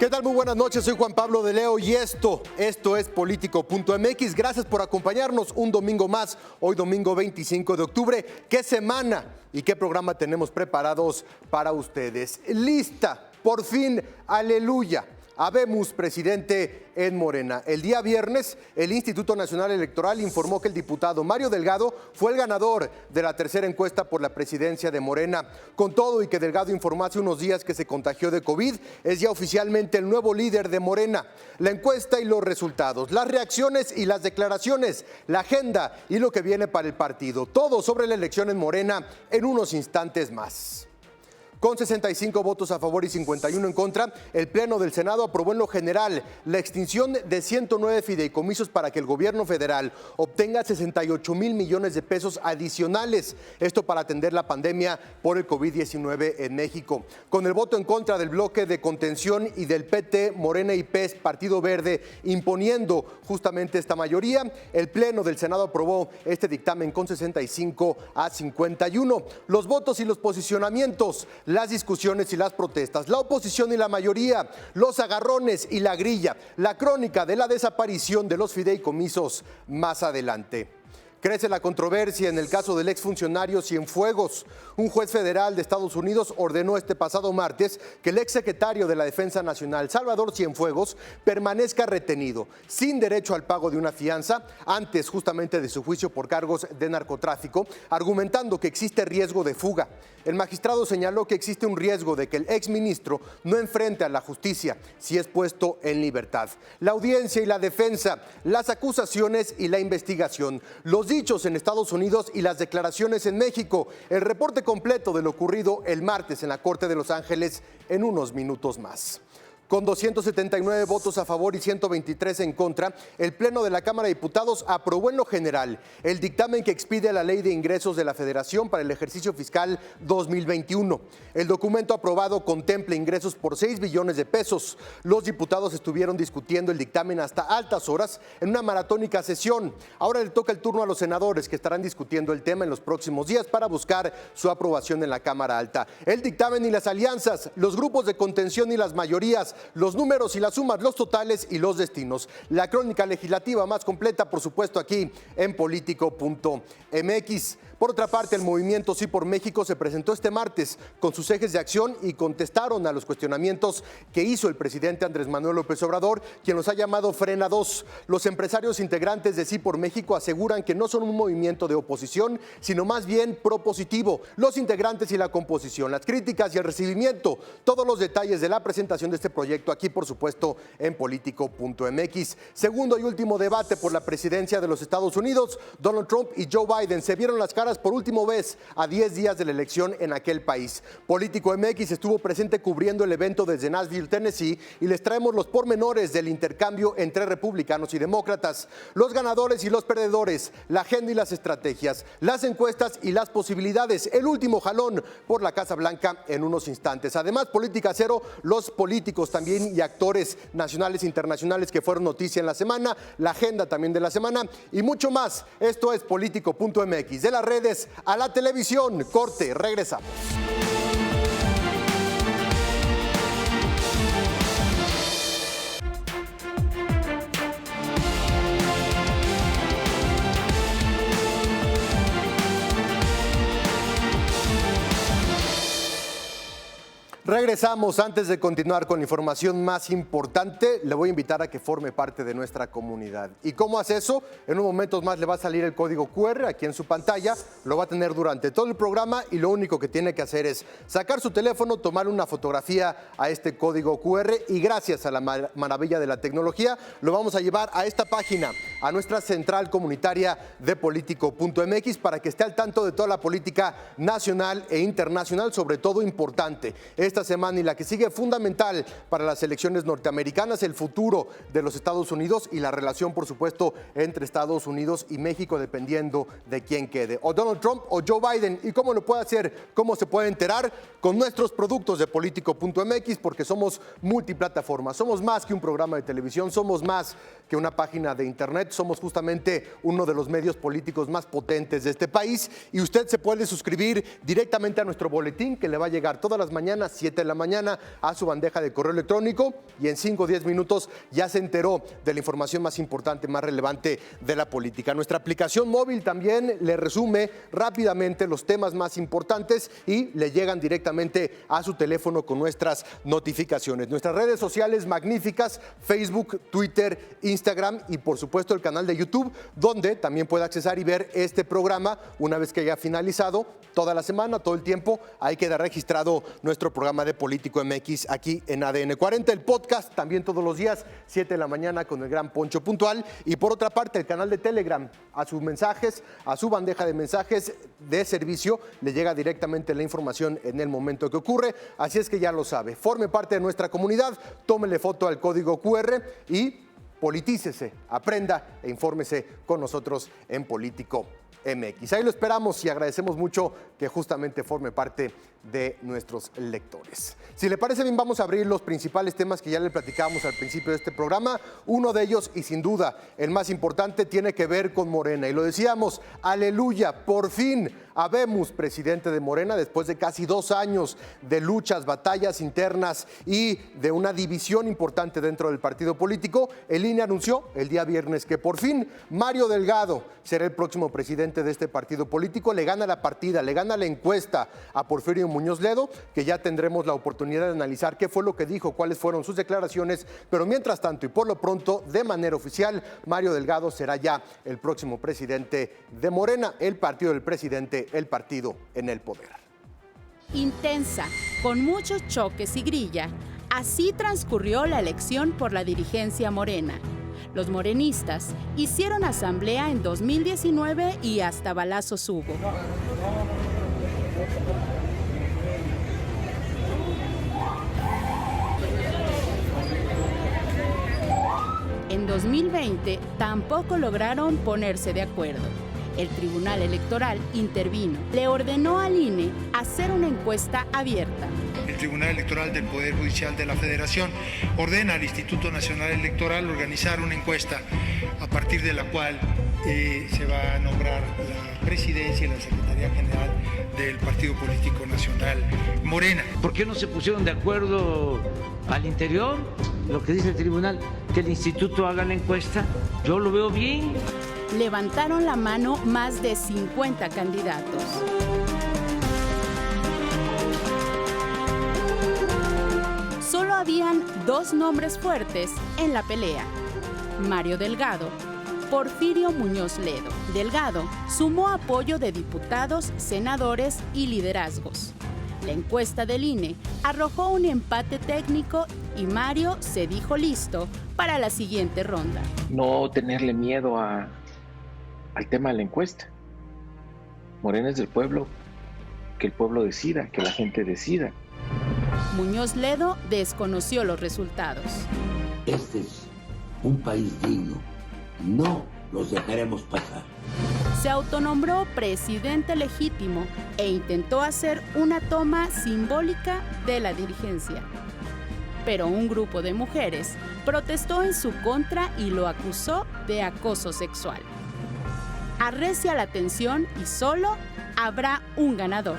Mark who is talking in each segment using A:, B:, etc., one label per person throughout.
A: ¿Qué tal? Muy buenas noches, soy Juan Pablo de Leo y esto es Político.mx. Gracias por acompañarnos un domingo más, hoy domingo 25 de octubre. ¿Qué semana y qué programa tenemos preparados para ustedes? Lista, por fin, aleluya. Habemos presidente en Morena. El día viernes, el Instituto Nacional Electoral informó que el diputado Mario Delgado fue el ganador de la tercera encuesta por la presidencia de Morena. Con todo y que Delgado informó hace unos días que se contagió de COVID, es ya oficialmente el nuevo líder de Morena. La encuesta y los resultados, las reacciones y las declaraciones, la agenda y lo que viene para el partido. Todo sobre la elección en Morena en unos instantes más. Con 65 votos a favor y 51 en contra, el Pleno del Senado aprobó en lo general la extinción de 109 fideicomisos para que el gobierno federal obtenga 68,000 millones de pesos adicionales. Esto para atender la pandemia por el COVID-19 en México. Con el voto en contra del bloque de contención y del PT, Morena y PES, Partido Verde, imponiendo justamente esta mayoría, el Pleno del Senado aprobó este dictamen con 65 a 51. Los votos y los posicionamientos, las discusiones y las protestas, la oposición y la mayoría, los agarrones y la grilla, la crónica de la desaparición de los fideicomisos más adelante. Crece la controversia en el caso del exfuncionario Cienfuegos. Un juez federal de Estados Unidos ordenó este pasado martes que el exsecretario de la Defensa Nacional, Salvador Cienfuegos, permanezca retenido, sin derecho al pago de una fianza, antes justamente de su juicio por cargos de narcotráfico, argumentando que existe riesgo de fuga. El magistrado señaló que existe un riesgo de que el exministro no enfrente a la justicia si es puesto en libertad. La audiencia y la defensa, las acusaciones y la investigación, los dichos en Estados Unidos y las declaraciones en México. El reporte completo de lo ocurrido el martes en la Corte de Los Ángeles en unos minutos más. Con 279 votos a favor y 123 en contra, el Pleno de la Cámara de Diputados aprobó en lo general el dictamen que expide la Ley de Ingresos de la Federación para el ejercicio fiscal 2021. El documento aprobado contempla ingresos por 6 billones de pesos. Los diputados estuvieron discutiendo el dictamen hasta altas horas en una maratónica sesión. Ahora le toca el turno a los senadores que estarán discutiendo el tema en los próximos días para buscar su aprobación en la Cámara Alta. El dictamen y las alianzas, los grupos de contención y las mayorías, los números y las sumas, los totales y los destinos. La crónica legislativa más completa, por supuesto, aquí en Político.mx. Por otra parte, el movimiento Sí por México se presentó este martes con sus ejes de acción y contestaron a los cuestionamientos que hizo el presidente Andrés Manuel López Obrador, quien los ha llamado Frena 2. Los empresarios integrantes de Sí por México aseguran que no son un movimiento de oposición, sino más bien propositivo. Los integrantes y la composición, las críticas y el recibimiento, todos los detalles de la presentación de este proyecto aquí, por supuesto, en Político.mx. Segundo y último debate por la presidencia de los Estados Unidos. Donald Trump y Joe Biden se vieron las caras por última vez a 10 días de la elección en aquel país. Político.mx estuvo presente cubriendo el evento desde Nashville, Tennessee, y les traemos los pormenores del intercambio entre republicanos y demócratas, los ganadores y los perdedores, la agenda y las estrategias, las encuestas y las posibilidades, el último jalón por la Casa Blanca en unos instantes. Además, Política Cero, los políticos también y actores nacionales e internacionales que fueron noticia en la semana, la agenda también de la semana y mucho más. Esto es Político.mx. De las redes a la televisión. Corte, regresamos. Regresamos. Antes de continuar con la información más importante, le voy a invitar a que forme parte de nuestra comunidad. ¿Y cómo hace eso? En unos momentos más le va a salir el código QR aquí en su pantalla, lo va a tener durante todo el programa y lo único que tiene que hacer es sacar su teléfono, tomar una fotografía a este código QR y gracias a la maravilla de la tecnología lo vamos a llevar a esta página, a nuestra central comunitaria de Político.mx para que esté al tanto de toda la política nacional e internacional, sobre todo importante. Esta semana y la que sigue, fundamental para las elecciones norteamericanas, el futuro de los Estados Unidos y la relación, por supuesto, entre Estados Unidos y México, dependiendo de quién quede, o Donald Trump o Joe Biden. ¿Y cómo lo puede hacer? ¿Cómo se puede enterar? Con nuestros productos de Político.mx, porque somos multiplataforma, somos más que un programa de televisión, somos más que una página de internet, somos justamente uno de los medios políticos más potentes de este país y usted se puede suscribir directamente a nuestro boletín que le va a llegar todas las mañanas 7 7 de la mañana a su bandeja de correo electrónico y en 5 o 10 minutos ya se enteró de la información más importante, más relevante de la política. Nuestra aplicación móvil también le resume rápidamente los temas más importantes y le llegan directamente a su teléfono con nuestras notificaciones. Nuestras redes sociales magníficas, Facebook, Twitter, Instagram y por supuesto el canal de YouTube, donde también puede accesar y ver este programa una vez que haya finalizado. Toda la semana, todo el tiempo, ahí queda registrado nuestro programa de Político MX aquí en ADN 40. El podcast también todos los días, 7 de la mañana con el gran Poncho Puntual. Y por otra parte, el canal de Telegram, a sus mensajes, a su bandeja de mensajes de servicio, le llega directamente la información en el momento que ocurre. Así es que ya lo sabe. Forme parte de nuestra comunidad, tómele foto al código QR y politícese, aprenda e infórmese con nosotros en Político MX. Ahí lo esperamos y agradecemos mucho que justamente forme parte de nuestros lectores. Si le parece bien, vamos a abrir los principales temas que ya le platicábamos al principio de este programa. Uno de ellos, y sin duda el más importante, tiene que ver con Morena. Y lo decíamos, aleluya, por fin habemos presidente de Morena después de casi 2 años de luchas, batallas internas y de una división importante dentro del partido político. El INE anunció el día viernes que por fin Mario Delgado será el próximo presidente de este partido político. Le gana la partida, le gana la encuesta a Porfirio Muñoz Ledo, que ya tendremos la oportunidad de analizar qué fue lo que dijo, cuáles fueron sus declaraciones, pero mientras tanto y por lo pronto, de manera oficial, Mario Delgado será ya el próximo presidente de Morena, el partido del presidente, el partido en el poder.
B: Intensa, con muchos choques y grilla, así transcurrió la elección por la dirigencia morena. Los morenistas hicieron asamblea en 2019 y hasta balazos hubo. En 2020 tampoco lograron ponerse de acuerdo. El Tribunal Electoral intervino. Le ordenó al INE hacer una encuesta abierta.
C: El Tribunal Electoral del Poder Judicial de la Federación ordena al Instituto Nacional Electoral organizar una encuesta a partir de la cual se va a nombrar la presidencia y la Secretaría General del Partido Político Nacional Morena.
D: ¿Por qué no se pusieron de acuerdo al interior? Lo que dice el tribunal, que el instituto haga la encuesta, yo lo veo bien.
B: Levantaron la mano más de 50 candidatos. Solo habían 2 nombres fuertes en la pelea: Mario Delgado, Porfirio Muñoz Ledo. Delgado sumó apoyo de diputados, senadores y liderazgos. La encuesta del INE arrojó un empate técnico y Mario se dijo listo para la siguiente ronda.
E: No tenerle miedo al tema de la encuesta. Morena es del pueblo, que el pueblo decida, que la gente decida.
B: Muñoz Ledo desconoció los resultados.
F: Este es un país digno. No los dejaremos pasar.
B: Se autonombró presidente legítimo e intentó hacer una toma simbólica de la dirigencia. Pero un grupo de mujeres protestó en su contra y lo acusó de acoso sexual. Arrecia la tensión y solo habrá un ganador.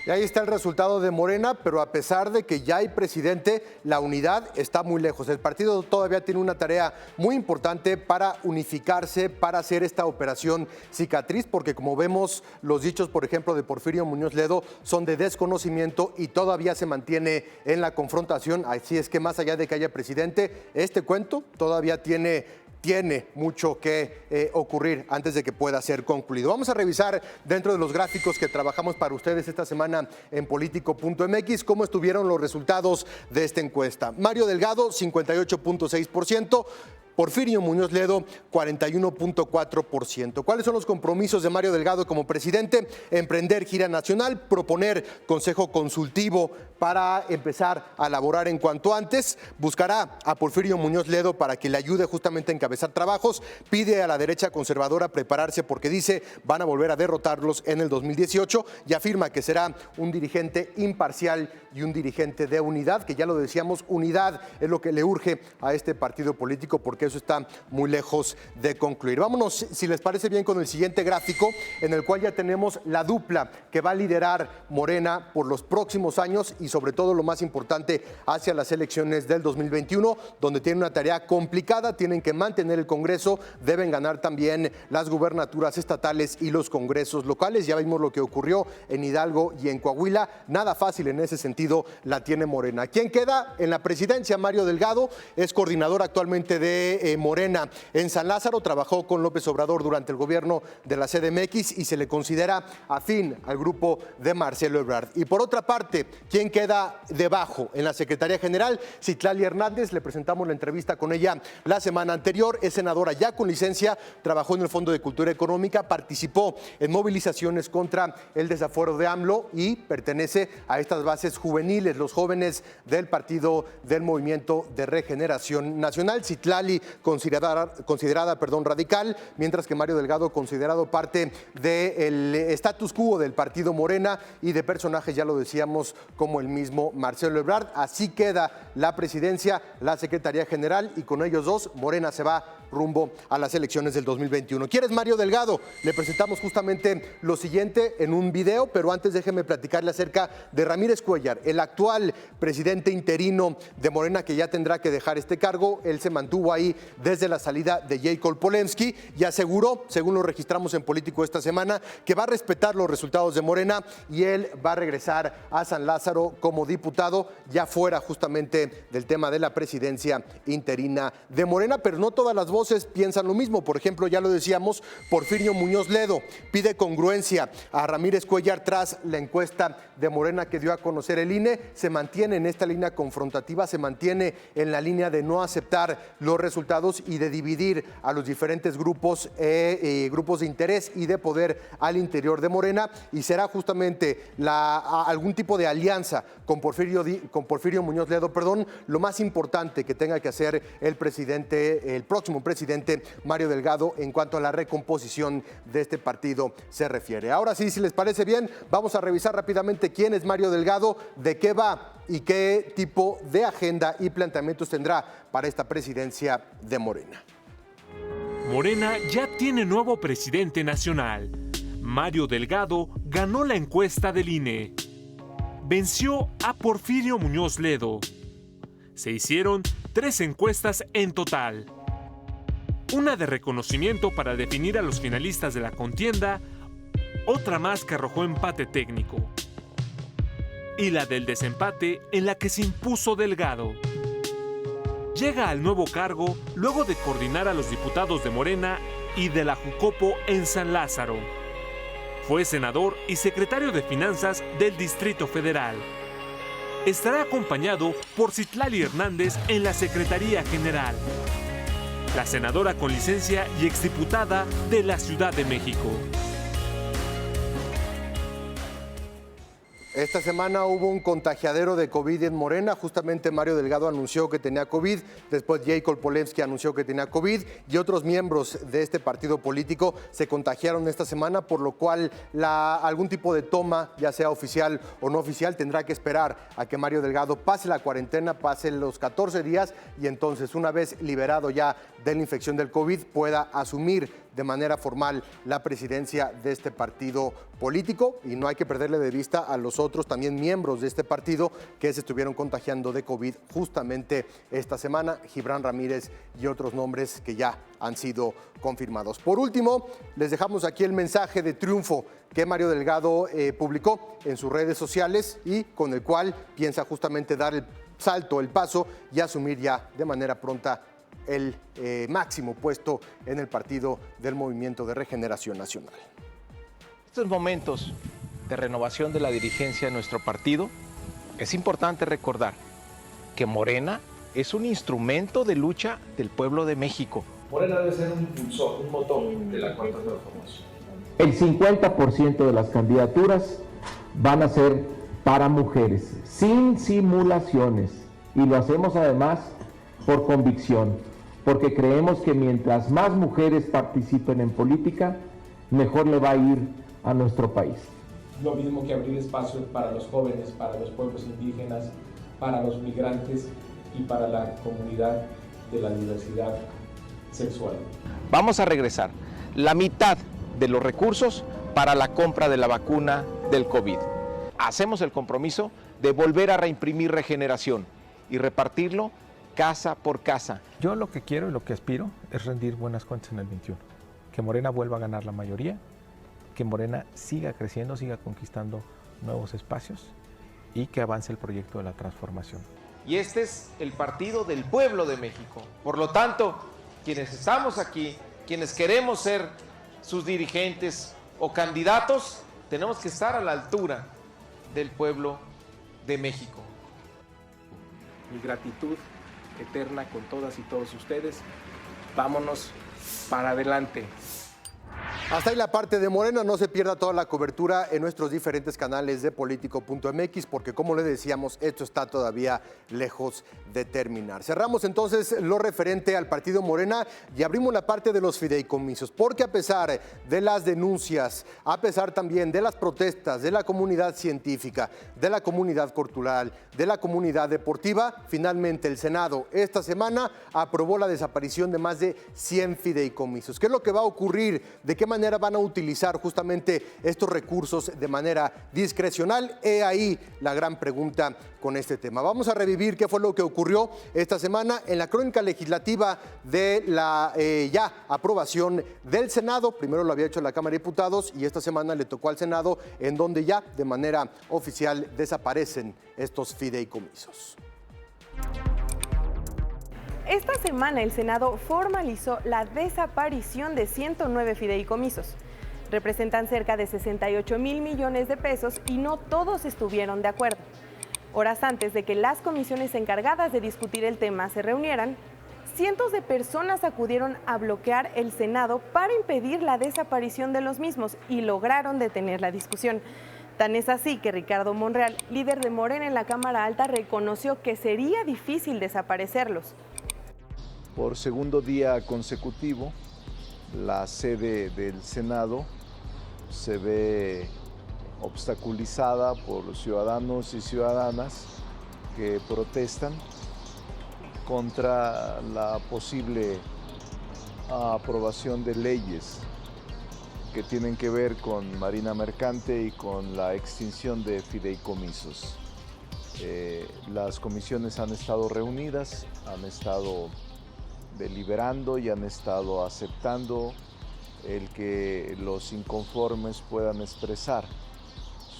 A: Y ahí está el resultado de Morena, pero a pesar de que ya hay presidente, la unidad está muy lejos. El partido todavía tiene una tarea muy importante para unificarse, para hacer esta operación cicatriz, porque como vemos, los dichos, por ejemplo, de Porfirio Muñoz Ledo son de desconocimiento y todavía se mantiene en la confrontación. Así es que más allá de que haya presidente, este cuento todavía tiene mucho que ocurrir antes de que pueda ser concluido. Vamos a revisar dentro de los gráficos que trabajamos para ustedes esta semana en Político.mx cómo estuvieron los resultados de esta encuesta. Mario Delgado, 58.6%. Porfirio Muñoz Ledo, 41.4%. ¿Cuáles son los compromisos de Mario Delgado como presidente? Emprender gira nacional, proponer consejo consultivo para empezar a elaborar en cuanto antes, buscará a Porfirio Muñoz Ledo para que le ayude justamente a encabezar trabajos, pide a la derecha conservadora prepararse porque dice van a volver a derrotarlos en el 2018 y afirma que será un dirigente imparcial y un dirigente de unidad, que ya lo decíamos, unidad es lo que le urge a este partido político porque que eso está muy lejos de concluir. Vámonos, si les parece bien, con el siguiente gráfico, en el cual ya tenemos la dupla que va a liderar Morena por los próximos años y sobre todo lo más importante hacia las elecciones del 2021, donde tienen una tarea complicada, tienen que mantener el Congreso, deben ganar también las gubernaturas estatales y los congresos locales. Ya vimos lo que ocurrió en Hidalgo y en Coahuila, nada fácil en ese sentido la tiene Morena. ¿Quién queda en la presidencia? Mario Delgado es coordinador actualmente de Morena en San Lázaro, trabajó con López Obrador durante el gobierno de la CDMX y se le considera afín al grupo de Marcelo Ebrard. Y por otra parte, ¿quién queda debajo en la Secretaría General? Citlali Hernández, le presentamos la entrevista con ella la semana anterior, es senadora ya con licencia, trabajó en el Fondo de Cultura Económica, participó en movilizaciones contra el desafuero de AMLO y pertenece a estas bases juveniles, los jóvenes del Partido del Movimiento de Regeneración Nacional. Citlali considerada radical, mientras que Mario Delgado considerado parte del status quo del Partido Morena y de personajes, ya lo decíamos, como el mismo Marcelo Ebrard. Así queda la presidencia, la Secretaría General, y con ellos dos Morena se va rumbo a las elecciones del 2021. ¿Quién es Mario Delgado? Le presentamos justamente lo siguiente en un video, pero antes déjeme platicarle acerca de Ramírez Cuéllar, el actual presidente interino de Morena, que ya tendrá que dejar este cargo. Él se mantuvo ahí desde la salida de Jacob Polensky y aseguró, según lo registramos en Político esta semana, que va a respetar los resultados de Morena y él va a regresar a San Lázaro como diputado, ya fuera justamente del tema de la presidencia interina de Morena, pero no todas las voces piensan lo mismo. Por ejemplo, ya lo decíamos, Porfirio Muñoz Ledo pide congruencia a Ramírez Cuéllar tras la encuesta de Morena que dio a conocer el INE. Se mantiene en esta línea confrontativa, se mantiene en la línea de no aceptar los resultados y de dividir a los diferentes grupos de interés y de poder al interior de Morena, y será justamente algún tipo de alianza con Porfirio Muñoz Ledo, lo más importante que tenga que hacer el próximo presidente Mario Delgado en cuanto a la recomposición de este partido se refiere. Ahora sí, si les parece bien, vamos a revisar rápidamente quién es Mario Delgado, de qué va y qué tipo de agenda y planteamientos tendrá para esta presidencia de Morena.
G: Morena ya tiene nuevo presidente nacional. Mario Delgado ganó la encuesta del INE. Venció a Porfirio Muñoz Ledo. Se hicieron 3 encuestas en total. Una de reconocimiento para definir a los finalistas de la contienda, otra más que arrojó empate técnico, y la del desempate en la que se impuso Delgado. Llega al nuevo cargo luego de coordinar a los diputados de Morena y de la Jucopo en San Lázaro. Fue senador y secretario de Finanzas del Distrito Federal. Estará acompañado por Citlali Hernández en la Secretaría General, la senadora con licencia y exdiputada de la Ciudad de México.
A: Esta semana hubo un contagiadero de COVID en Morena. Justamente Mario Delgado anunció que tenía COVID, después Jacob Polensky anunció que tenía COVID y otros miembros de este partido político se contagiaron esta semana, por lo cual algún tipo de toma, ya sea oficial o no oficial, tendrá que esperar a que Mario Delgado pase la cuarentena, pase los 14 días y entonces, una vez liberado ya de la infección del COVID, pueda asumir de manera formal la presidencia de este partido político. Y no hay que perderle de vista a los otros también miembros de este partido que se estuvieron contagiando de COVID justamente esta semana, Gibran Ramírez y otros nombres que ya han sido confirmados. Por último, les dejamos aquí el mensaje de triunfo que Mario Delgado publicó en sus redes sociales y con el cual piensa justamente dar el salto, el paso y asumir ya de manera pronta el máximo puesto en el Partido del Movimiento de Regeneración Nacional.
E: Estos momentos de renovación de la dirigencia de nuestro partido, es importante recordar que Morena es un instrumento de lucha del pueblo de México.
H: Morena debe ser un impulsor, un motor de la cuarta transformación.
I: El 50% de las candidaturas van a ser para mujeres, sin simulaciones, y lo hacemos además por convicción, porque creemos que mientras más mujeres participen en política, mejor le va a ir a nuestro país.
H: Lo mismo que abrir espacios para los jóvenes, para los pueblos indígenas, para los migrantes y para la comunidad de la diversidad sexual.
E: Vamos a regresar la mitad de los recursos para la compra de la vacuna del COVID. Hacemos el compromiso de volver a reimprimir Regeneración y repartirlo casa por casa.
J: Yo lo que quiero y lo que aspiro es rendir buenas cuentas en el 21. Que Morena vuelva a ganar la mayoría, que Morena siga creciendo, siga conquistando nuevos espacios y que avance el proyecto de la transformación.
E: Y este es el partido del pueblo de México. Por lo tanto, quienes estamos aquí, quienes queremos ser sus dirigentes o candidatos, tenemos que estar a la altura del pueblo de México.
H: Mi gratitud eterna con todas y todos ustedes. Vámonos para adelante.
A: Hasta ahí la parte de Morena. No se pierda toda la cobertura en nuestros diferentes canales de Politico.mx, porque como le decíamos, esto está todavía lejos de terminar. Cerramos entonces lo referente al partido Morena y abrimos la parte de los fideicomisos, porque a pesar de las denuncias, a pesar también de las protestas de la comunidad científica, de la comunidad cultural, de la comunidad deportiva, finalmente el Senado esta semana aprobó la desaparición de más de 100 fideicomisos. ¿Qué es lo que va a ocurrir? ¿De qué manera van a utilizar justamente estos recursos de manera discrecional? He ahí la gran pregunta con este tema. Vamos a revivir qué fue lo que ocurrió esta semana en la crónica legislativa de la ya aprobación del Senado. Primero lo había hecho la Cámara de Diputados y esta semana le tocó al Senado, en donde ya de manera oficial desaparecen estos fideicomisos.
K: Esta semana el Senado formalizó la desaparición de 109 fideicomisos. Representan cerca de 68 mil millones de pesos y no todos estuvieron de acuerdo. Horas antes de que las comisiones encargadas de discutir el tema se reunieran, cientos de personas acudieron a bloquear el Senado para impedir la desaparición de los mismos y lograron detener la discusión. Tan es así que Ricardo Monreal, líder de Morena en la Cámara Alta, reconoció que sería difícil desaparecerlos.
L: Por segundo día consecutivo, la sede del Senado se ve obstaculizada por los ciudadanos y ciudadanas que protestan contra la posible aprobación de leyes que tienen que ver con Marina Mercante y con la extinción de fideicomisos. Las comisiones han estado reunidas, han estado deliberando y han estado aceptando el que los inconformes puedan expresar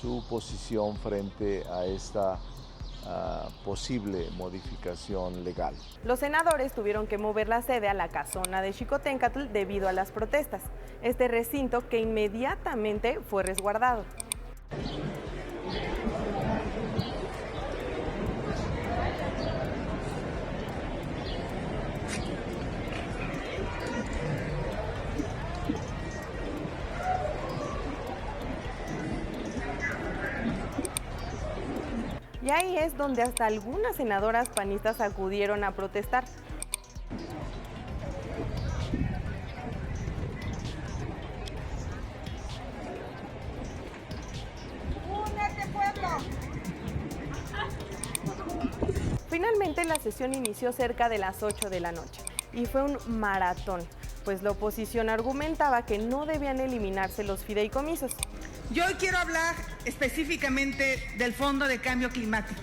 L: su posición frente a esta posible modificación legal.
K: Los senadores tuvieron que mover la sede a la casona de Xicoténcatl debido a las protestas. Este recinto que inmediatamente fue resguardado. Y ahí es donde hasta algunas senadoras panistas acudieron a protestar. ¡Únete, pueblo! Finalmente la sesión inició cerca de las 8 de la noche y fue un maratón, pues la oposición argumentaba que no debían eliminarse los fideicomisos.
M: Yo hoy quiero hablar específicamente del Fondo de Cambio Climático.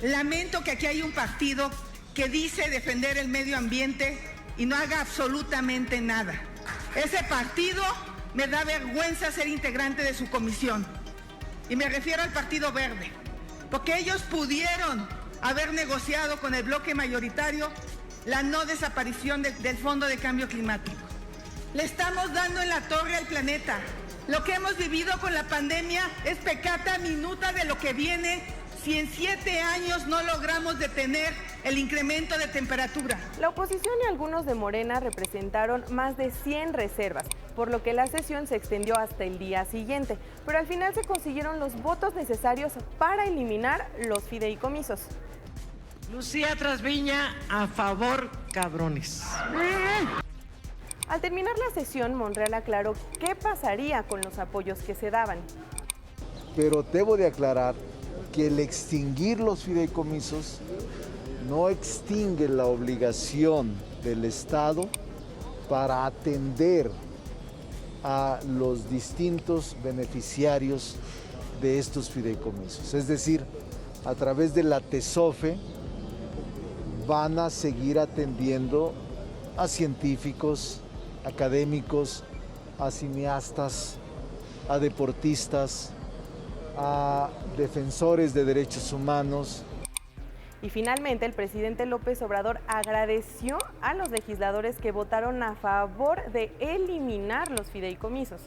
M: Lamento que aquí hay un partido que dice defender el medio ambiente y no haga absolutamente nada. Ese partido me da vergüenza ser integrante de su comisión. Y me refiero al Partido Verde, porque ellos pudieron haber negociado con el bloque mayoritario la no desaparición del Fondo de Cambio Climático. Le estamos dando en la torre al planeta. Lo que hemos vivido con la pandemia es pecata minuta de lo que viene si en 7 años no logramos detener el incremento de temperatura.
K: La oposición y algunos de Morena representaron más de 100 reservas, por lo que la sesión se extendió hasta el día siguiente, pero al final se consiguieron los votos necesarios para eliminar los fideicomisos.
N: Lucía Trasviña, a favor, cabrones.
K: Al terminar la sesión, Monreal aclaró qué pasaría con los apoyos que se daban.
L: Pero debo de aclarar que el extinguir los fideicomisos no extingue la obligación del Estado para atender a los distintos beneficiarios de estos fideicomisos. Es decir, a través de la TESOFE van a seguir atendiendo a científicos, académicos, a cineastas, a deportistas, a defensores de derechos humanos.
K: Y finalmente, el presidente López Obrador agradeció a los legisladores que votaron a favor de eliminar los fideicomisos.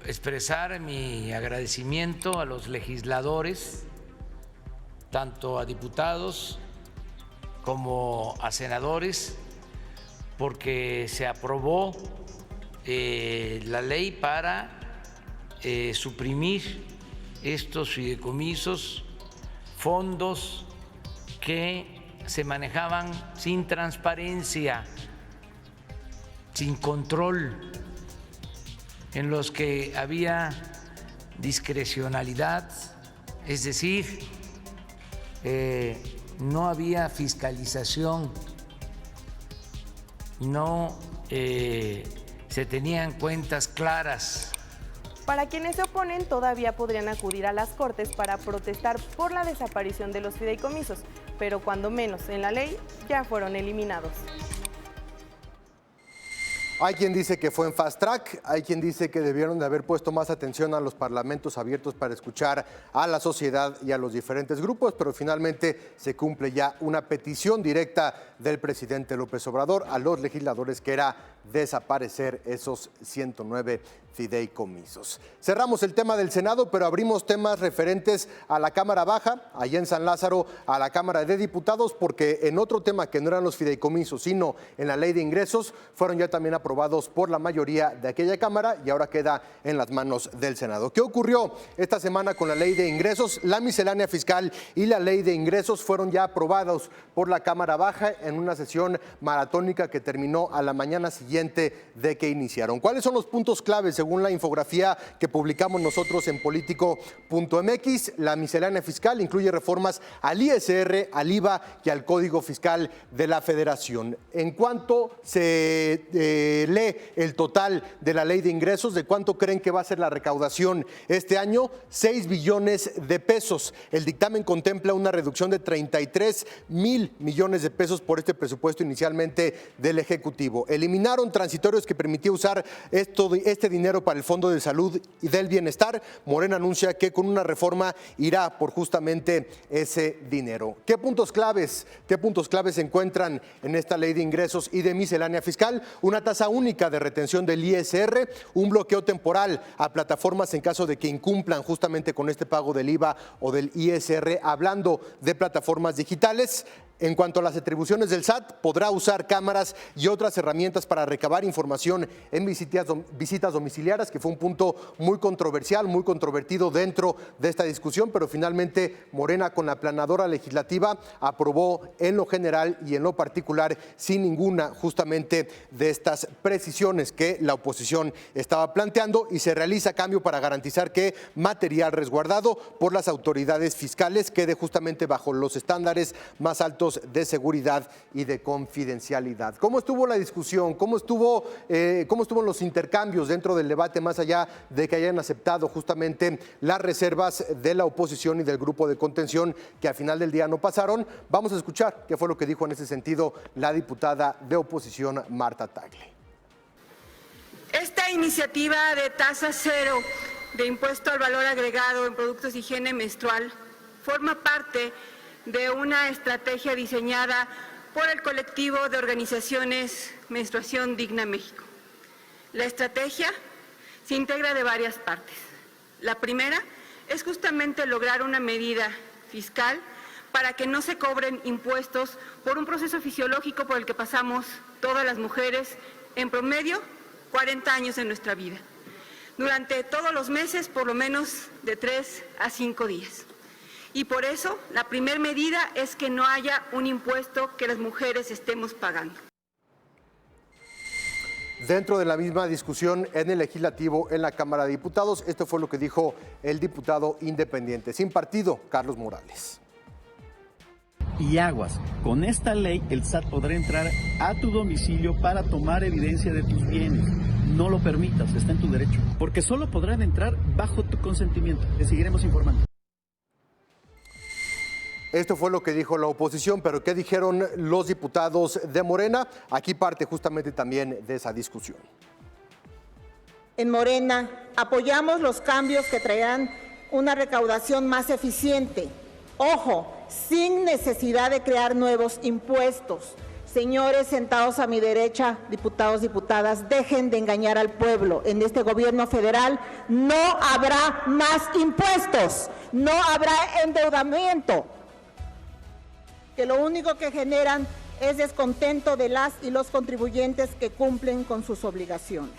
D: Expresar mi agradecimiento a los legisladores, tanto a diputados como a senadores, porque se aprobó la ley para suprimir estos fideicomisos, fondos que se manejaban sin transparencia, sin control, en los que había discrecionalidad, es decir, no había fiscalización, no se tenían cuentas claras.
K: Para quienes se oponen, todavía podrían acudir a las Cortes para protestar por la desaparición de los fideicomisos, pero cuando menos en la ley ya fueron eliminados.
A: Hay quien dice que fue en fast track, hay quien dice que debieron de haber puesto más atención a los parlamentos abiertos para escuchar a la sociedad y a los diferentes grupos, pero finalmente se cumple ya una petición directa del presidente López Obrador a los legisladores, que era desaparecer esos 109 fideicomisos. Cerramos el tema del Senado, pero abrimos temas referentes a la Cámara Baja, allá en San Lázaro, a la Cámara de Diputados, porque en otro tema que no eran los fideicomisos, sino en la Ley de Ingresos, fueron ya también aprobados por la mayoría de aquella Cámara y ahora queda en las manos del Senado. ¿Qué ocurrió esta semana con la Ley de Ingresos? La miscelánea fiscal y la Ley de Ingresos fueron ya aprobados por la Cámara Baja en una sesión maratónica que terminó a la mañana siguiente de que iniciaron. ¿Cuáles son los puntos claves según la infografía que publicamos nosotros en Politico.mx? La miscelánea fiscal incluye reformas al ISR, al IVA y al Código Fiscal de la Federación. En cuanto se lee el total de la Ley de Ingresos, ¿de cuánto creen que va a ser la recaudación este año? 6 billones de pesos. El dictamen contempla una reducción de 33,000 millones de pesos por este presupuesto inicialmente del Ejecutivo. Eliminaron transitorios que permitía usar este dinero para el Fondo de Salud y del Bienestar. Morena anuncia que con una reforma irá por justamente ese dinero. ¿Qué puntos claves se encuentran en esta Ley de Ingresos y de miscelánea fiscal? Una tasa única de retención del ISR, un bloqueo temporal a plataformas en caso de que incumplan justamente con este pago del IVA o del ISR, hablando de plataformas digitales. En cuanto a las atribuciones del SAT, podrá usar cámaras y otras herramientas para recabar información en visitas domiciliarias, que fue un punto muy controversial, muy controvertido dentro de esta discusión, pero finalmente Morena, con la aplanadora legislativa, aprobó en lo general y en lo particular sin ninguna justamente de estas precisiones que la oposición estaba planteando, y se realiza cambio para garantizar que material resguardado por las autoridades fiscales quede justamente bajo los estándares más altos de seguridad y de confidencialidad. ¿Cómo estuvo la discusión? ¿Cómo estuvieron los intercambios dentro del debate, más allá de que hayan aceptado justamente las reservas de la oposición y del grupo de contención que al final del día no pasaron? Vamos a escuchar qué fue lo que dijo en ese sentido la diputada de oposición Marta Tagle.
O: Esta iniciativa de tasa cero de impuesto al valor agregado en productos de higiene menstrual forma parte de una estrategia diseñada por el colectivo de organizaciones Menstruación Digna México. La estrategia se integra de varias partes. La primera es justamente lograr una medida fiscal para que no se cobren impuestos por un proceso fisiológico por el que pasamos todas las mujeres en promedio 40 años de nuestra vida. Durante todos los meses, por lo menos de 3 a 5 días. Y por eso, la primera medida es que no haya un impuesto que las mujeres estemos pagando.
A: Dentro de la misma discusión en el Legislativo, en la Cámara de Diputados, esto fue lo que dijo el diputado independiente sin partido, Carlos Morales.
P: Y aguas, con esta ley el SAT podrá entrar a tu domicilio para tomar evidencia de tus bienes. No lo permitas, está en tu derecho, porque solo podrán entrar bajo tu consentimiento. Te seguiremos informando.
A: Esto fue lo que dijo la oposición, pero ¿qué dijeron los diputados de Morena? Aquí parte justamente también de esa discusión.
Q: En Morena apoyamos los cambios que traerán una recaudación más eficiente. Ojo, sin necesidad de crear nuevos impuestos. Señores sentados a mi derecha, diputados, diputadas, dejen de engañar al pueblo. En este gobierno federal no habrá más impuestos, no habrá endeudamiento, que lo único que generan es descontento de las y los contribuyentes que cumplen con sus obligaciones.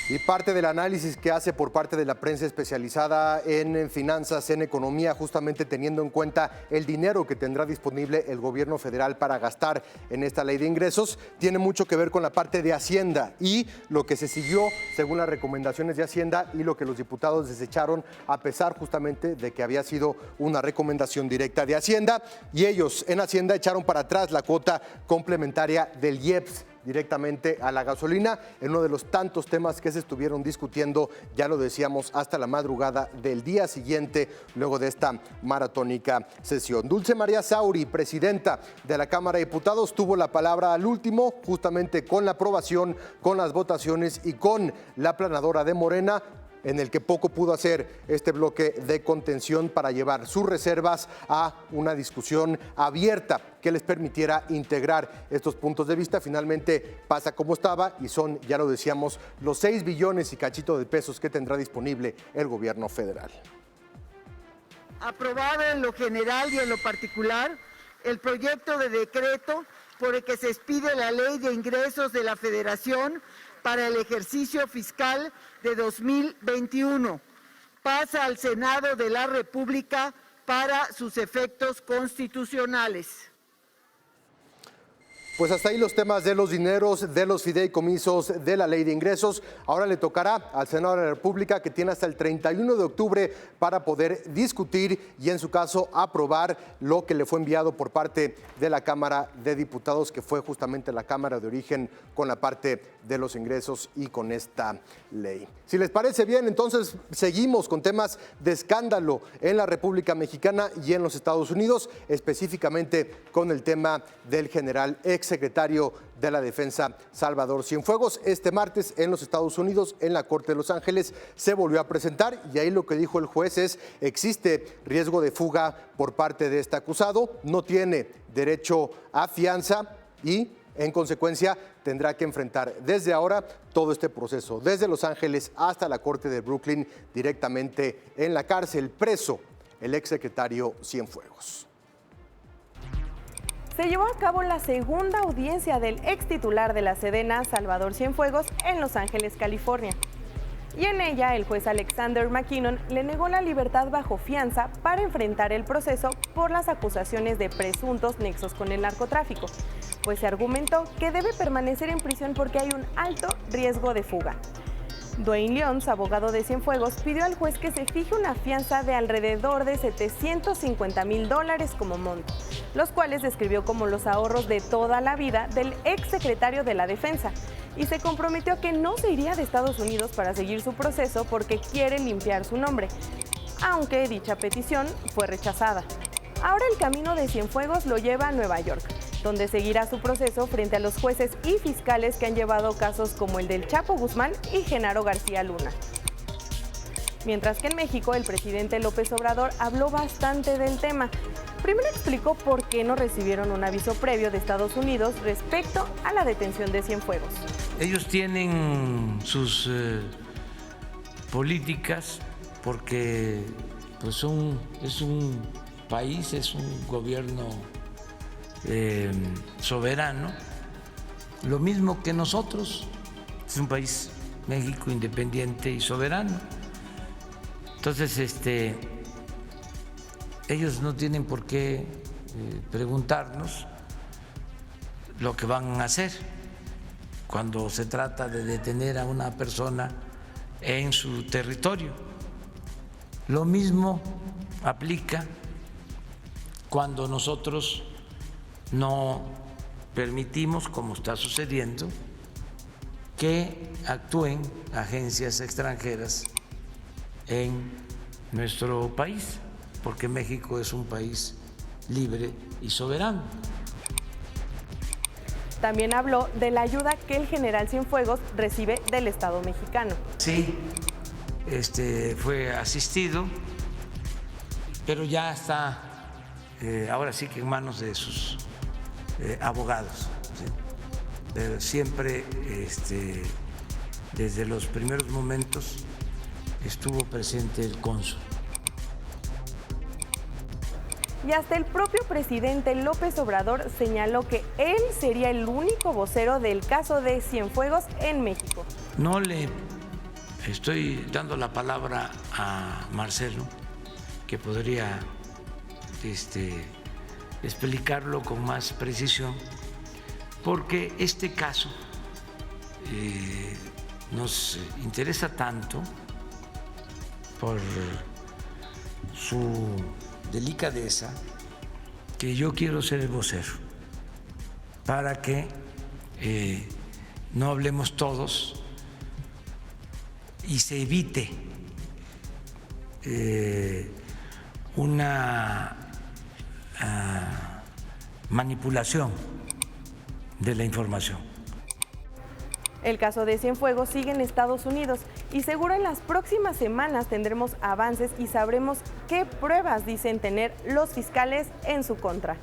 A: Y parte del análisis que hace por parte de la prensa especializada en finanzas, en economía, justamente teniendo en cuenta el dinero que tendrá disponible el gobierno federal para gastar en esta ley de ingresos, tiene mucho que ver con la parte de Hacienda y lo que se siguió según las recomendaciones de Hacienda y lo que los diputados desecharon a pesar justamente de que había sido una recomendación directa de Hacienda. Y ellos en Hacienda echaron para atrás la cuota complementaria del IEPS directamente a la gasolina, en uno de los tantos temas que se estuvieron discutiendo, ya lo decíamos, hasta la madrugada del día siguiente, luego de esta maratónica sesión. Dulce María Sauri, presidenta de la Cámara de Diputados, tuvo la palabra al último, justamente con la aprobación, con las votaciones y con la aplanadora de Morena, en el que poco pudo hacer este bloque de contención para llevar sus reservas a una discusión abierta que les permitiera integrar estos puntos de vista. Finalmente pasa como estaba y son, ya lo decíamos, los 6 billones y cachito de pesos que tendrá disponible el gobierno federal.
N: Aprobado en lo general y en lo particular el proyecto de decreto por el que se expide la Ley de Ingresos de la Federación para el ejercicio fiscal de 2021. Pasa al Senado de la República para sus efectos constitucionales.
A: Pues hasta ahí los temas de los dineros, de los fideicomisos, de la ley de ingresos. Ahora le tocará al Senado de la República, que tiene hasta el 31 de octubre para poder discutir y en su caso aprobar lo que le fue enviado por parte de la Cámara de Diputados, que fue justamente la Cámara de origen con la parte de los ingresos y con esta ley. Si les parece bien, entonces seguimos con temas de escándalo en la República Mexicana y en los Estados Unidos, específicamente con el tema del general exsecretario de la Defensa Salvador Cienfuegos. Este martes en los Estados Unidos, en la Corte de Los Ángeles, se volvió a presentar y ahí lo que dijo el juez es: existe riesgo de fuga por parte de este acusado, no tiene derecho a fianza y en consecuencia tendrá que enfrentar desde ahora todo este proceso, desde Los Ángeles hasta la Corte de Brooklyn, directamente en la cárcel, preso el exsecretario Cienfuegos.
K: Se llevó a cabo la segunda audiencia del ex titular de la Sedena, Salvador Cienfuegos, en Los Ángeles, California. Y en ella, el juez Alexander McKinnon le negó la libertad bajo fianza para enfrentar el proceso por las acusaciones de presuntos nexos con el narcotráfico, pues se argumentó que debe permanecer en prisión porque hay un alto riesgo de fuga. Dwayne Lyons, abogado de Cienfuegos, pidió al juez que se fije una fianza de alrededor de $750,000 como monto, los cuales describió como los ahorros de toda la vida del exsecretario de la Defensa, y se comprometió a que no se iría de Estados Unidos para seguir su proceso porque quiere limpiar su nombre, aunque dicha petición fue rechazada. Ahora el camino de Cienfuegos lo lleva a Nueva York, donde seguirá su proceso frente a los jueces y fiscales que han llevado casos como el del Chapo Guzmán y Genaro García Luna. Mientras que en México, el presidente López Obrador habló bastante del tema. Primero explicó por qué no recibieron un aviso previo de Estados Unidos respecto a la detención de Cienfuegos.
D: Ellos tienen sus políticas porque pues es un país, es un gobierno soberano, lo mismo que nosotros, es un país, México, independiente y soberano. Entonces, ellos no tienen por qué preguntarnos lo que van a hacer cuando se trata de detener a una persona en su territorio. Lo mismo aplica cuando nosotros no permitimos, como está sucediendo, que actúen agencias extranjeras en nuestro país, porque México es un país libre y soberano.
K: También habló de la ayuda que el general Cienfuegos recibe del Estado mexicano.
D: Sí, fue asistido, pero ya está ahora sí que en manos de sus abogados, ¿sí? Pero siempre, desde los primeros momentos, estuvo presente el cónsul.
K: Y hasta el propio presidente López Obrador señaló que él sería el único vocero del caso de Cienfuegos en México.
D: No le estoy dando la palabra a Marcelo, que podría explicarlo con más precisión, porque este caso nos interesa tanto por su delicadeza que yo quiero ser el vocero para que no hablemos todos y se evite una manipulación de la información.
K: El caso de Cienfuegos sigue en Estados Unidos y seguro en las próximas semanas tendremos avances y sabremos qué pruebas dicen tener los fiscales en su contra.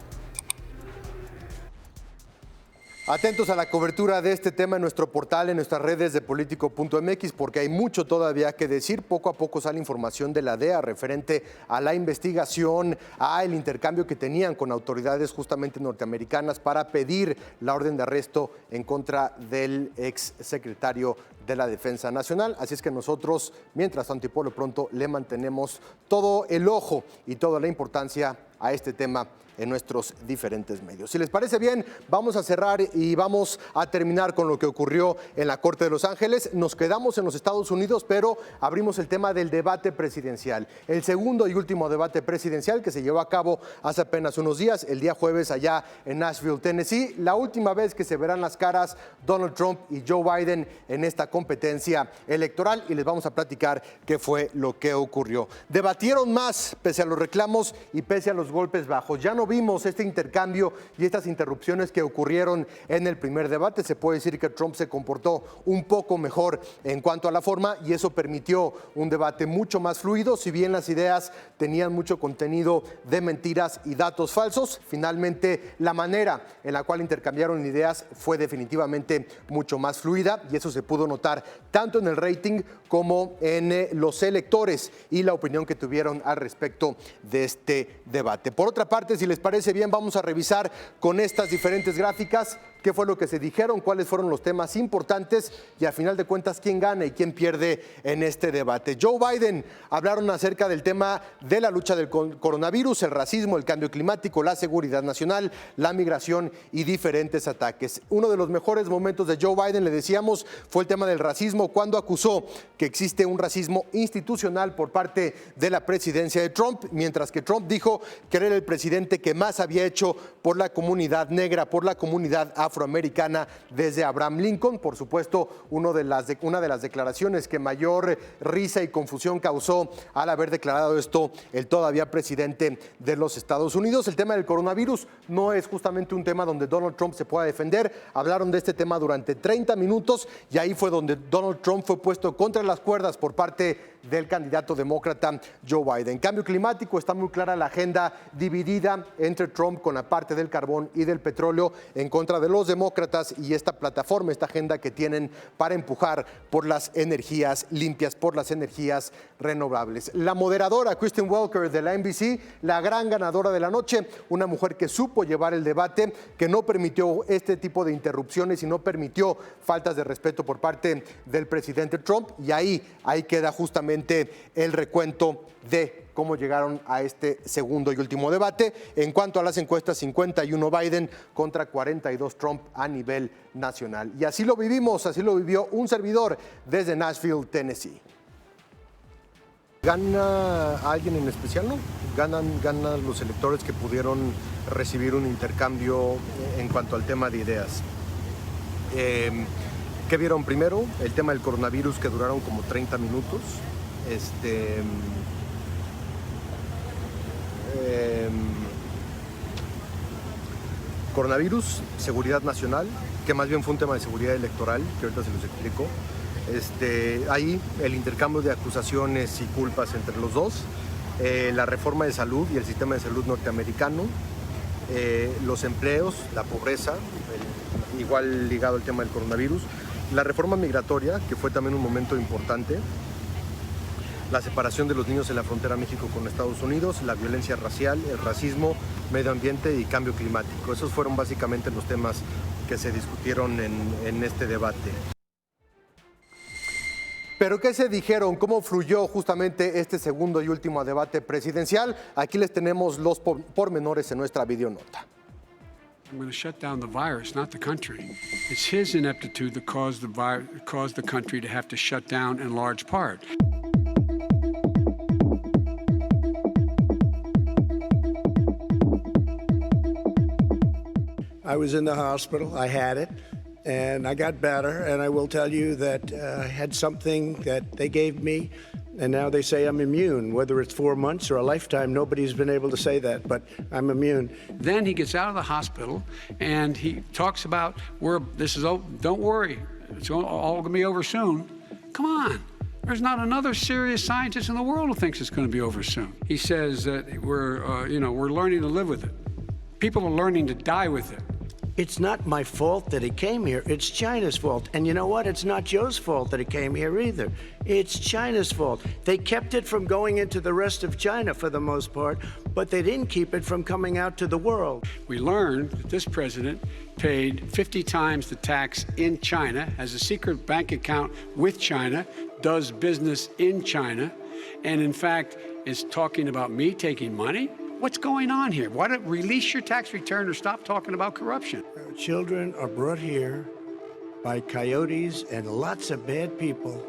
A: Atentos a la cobertura de este tema en nuestro portal, en nuestras redes de Politico.mx, porque hay mucho todavía que decir. Poco a poco sale información de la DEA referente a la investigación, al intercambio que tenían con autoridades justamente norteamericanas para pedir la orden de arresto en contra del ex secretario de la Defensa Nacional. Así es que nosotros, mientras tanto y por lo pronto, le mantenemos todo el ojo y toda la importancia a este tema en nuestros diferentes medios. Si les parece bien, vamos a cerrar y vamos a terminar con lo que ocurrió en la Corte de Los Ángeles. Nos quedamos en los Estados Unidos, pero abrimos el tema del debate presidencial. El segundo y último debate presidencial que se llevó a cabo hace apenas unos días, el día jueves allá en Nashville, Tennessee. La última vez que se verán las caras Donald Trump y Joe Biden en esta competencia electoral, y les vamos a platicar qué fue lo que ocurrió. Debatieron más pese a los reclamos y pese a los golpes bajos. Ya no vimos este intercambio y estas interrupciones que ocurrieron en el primer debate. Se puede decir que Trump se comportó un poco mejor en cuanto a la forma y eso permitió un debate mucho más fluido. Si bien las ideas tenían mucho contenido de mentiras y datos falsos, finalmente la manera en la cual intercambiaron ideas fue definitivamente mucho más fluida y eso se pudo notar tanto en el rating como en los electores y la opinión que tuvieron al respecto de este debate. Por otra parte, si les parece bien, vamos a revisar con estas diferentes gráficas qué fue lo que se dijeron, cuáles fueron los temas importantes y al final de cuentas quién gana y quién pierde en este debate. Joe Biden hablaron acerca del tema de la lucha del coronavirus, el racismo, el cambio climático, la seguridad nacional, la migración y diferentes ataques. Uno de los mejores momentos de Joe Biden, le decíamos, fue el tema del racismo, cuando acusó que existe un racismo institucional por parte de la presidencia de Trump, mientras que Trump dijo que era el presidente que más había hecho por la comunidad negra, por la comunidad afroamericana desde Abraham Lincoln. Por supuesto, una de las declaraciones que mayor risa y confusión causó al haber declarado esto el todavía presidente de los Estados Unidos. El tema del coronavirus no es justamente un tema donde Donald Trump se pueda defender. Hablaron de este tema durante 30 minutos y ahí fue donde Donald Trump fue puesto contra las cuerdas por parte del candidato demócrata Joe Biden. Cambio climático, está muy clara la agenda dividida entre Trump con la parte del carbón y del petróleo en contra de los demócratas y esta plataforma, esta agenda que tienen para empujar por las energías limpias, por las energías renovables. La moderadora Kristen Welker de la NBC, la gran ganadora de la noche, una mujer que supo llevar el debate, que no permitió este tipo de interrupciones y no permitió faltas de respeto por parte del presidente Trump, y ahí queda justamente el recuento de cómo llegaron a este segundo y último debate. En cuanto a las encuestas, 51 Biden contra 42 Trump a nivel nacional. Y así lo vivimos, así lo vivió un servidor desde Nashville, Tennessee. ¿Gana alguien en especial, no? ganan los electores que pudieron recibir un intercambio en cuanto al tema de ideas. ¿Qué vieron primero? El tema del coronavirus, que duraron como 30 minutos. Coronavirus, seguridad nacional, que más bien fue un tema de seguridad electoral, que ahorita se los explico. Ahí el intercambio de acusaciones y culpas entre los dos, la reforma de salud y el sistema de salud norteamericano, los empleos, la pobreza, igual ligado al tema del coronavirus, la reforma migratoria, que fue también un momento importante, la separación de los niños en la frontera México con Estados Unidos, la violencia racial, el racismo, medio ambiente y cambio climático. Esos fueron básicamente los temas que se discutieron en este debate. ¿Pero qué se dijeron? ¿Cómo fluyó justamente este segundo y último debate presidencial? Aquí les tenemos los pormenores en nuestra videonota.
R: I'm going to shut down the virus, not the country. It's his ineptitude that caused the country to have to shut down in large part.
S: I was in the hospital, I had it, and I got better, and I will tell you that I had something that they gave me, and now they say I'm immune. Whether it's 4 months or a lifetime, nobody's been able to say that, but I'm immune.
R: Then he gets out of the hospital, and he talks about, don't worry, it's all going to be over soon. Come on. There's not another serious scientist in the world who thinks it's going to be over soon. He says that we're learning to live with it. People are learning to die with it.
S: It's not my fault that it came here. It's China's fault. And you know what? It's not Joe's fault that it came here either. It's China's fault. They kept it from going into the rest of China for the most part, but they didn't keep it from coming out to the world.
R: We learned that this president paid 50 times the tax in China, has a secret bank account with China, does business in China, and in fact is talking about me taking money. What's going on here? Why don't release your tax return or stop talking about corruption?
S: Children are brought here by coyotes and lots of bad people,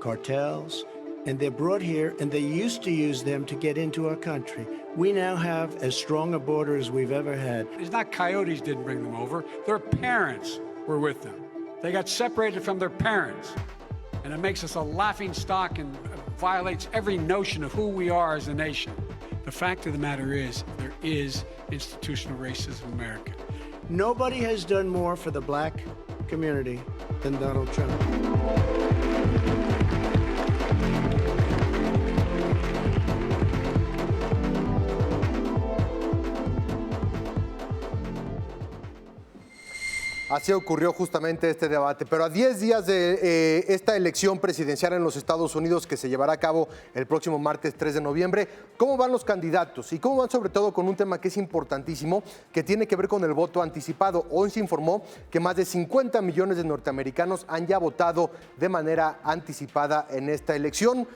S: cartels, and they're brought here and they used to use them to get into our country. We now have as strong a border as we've ever had.
R: It's not coyotes didn't bring them over. Their parents were with them. They got separated from their parents. And it makes us a laughing stock and violates every notion of who we are as a nation. The fact of the matter is, there is institutional racism in America.
S: Nobody has done more for the black community than Donald Trump.
A: Así ocurrió justamente este debate, pero a 10 días de esta elección presidencial en los Estados Unidos que se llevará a cabo el próximo martes 3 de noviembre, ¿cómo van los candidatos? Y cómo van sobre todo con un tema que es importantísimo, que tiene que ver con el voto anticipado. Hoy se informó que más de 50 millones de norteamericanos han ya votado de manera anticipada en esta elección.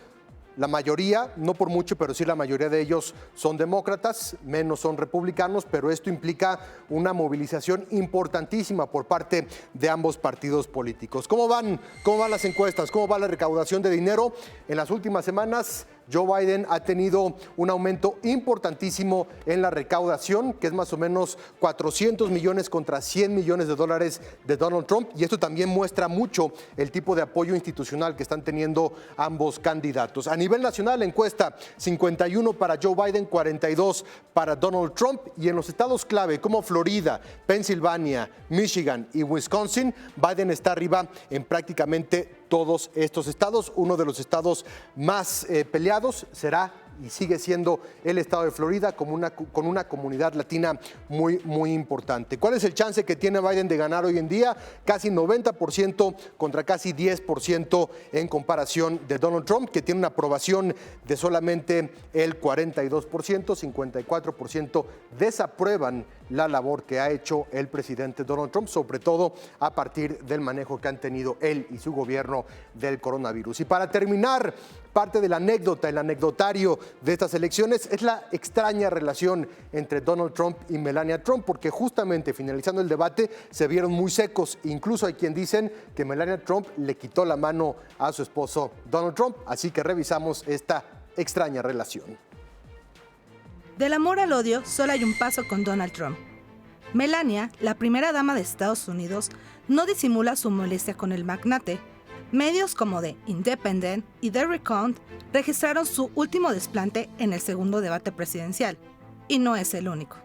A: La mayoría, no por mucho, pero sí la mayoría de ellos son demócratas, menos son republicanos, pero esto implica una movilización importantísima por parte de ambos partidos políticos. ¿Cómo van las encuestas? ¿Cómo va la recaudación de dinero? En las últimas semanas, Joe Biden ha tenido un aumento importantísimo en la recaudación, que es más o menos 400 millones contra 100 millones de dólares de Donald Trump, y esto también muestra mucho el tipo de apoyo institucional que están teniendo ambos candidatos. A nivel nacional, la encuesta 51 para Joe Biden, 42 para Donald Trump, y en los estados clave como Florida, Pensilvania, Michigan y Wisconsin, Biden está arriba en prácticamente todos estos estados. Uno de los estados más peleados será y sigue siendo el estado de Florida con una comunidad latina muy, muy importante. ¿Cuál es el chance que tiene Biden de ganar hoy en día? Casi 90% contra casi 10% en comparación de Donald Trump, que tiene una aprobación de solamente el 42%, 54% desaprueban la labor que ha hecho el presidente Donald Trump, sobre todo a partir del manejo que han tenido él y su gobierno del coronavirus. Y para terminar, parte de la anécdota, el anecdotario de estas elecciones es la extraña relación entre Donald Trump y Melania Trump, porque justamente finalizando el debate se vieron muy secos. Incluso hay quien dicen que Melania Trump le quitó la mano a su esposo Donald Trump, así que revisamos esta extraña relación.
T: Del amor al odio solo hay un paso con Donald Trump. Melania, la primera dama de Estados Unidos, no disimula su molestia con el magnate. Medios como The Independent y The Recount registraron su último desplante en el segundo debate presidencial. Y no es el único.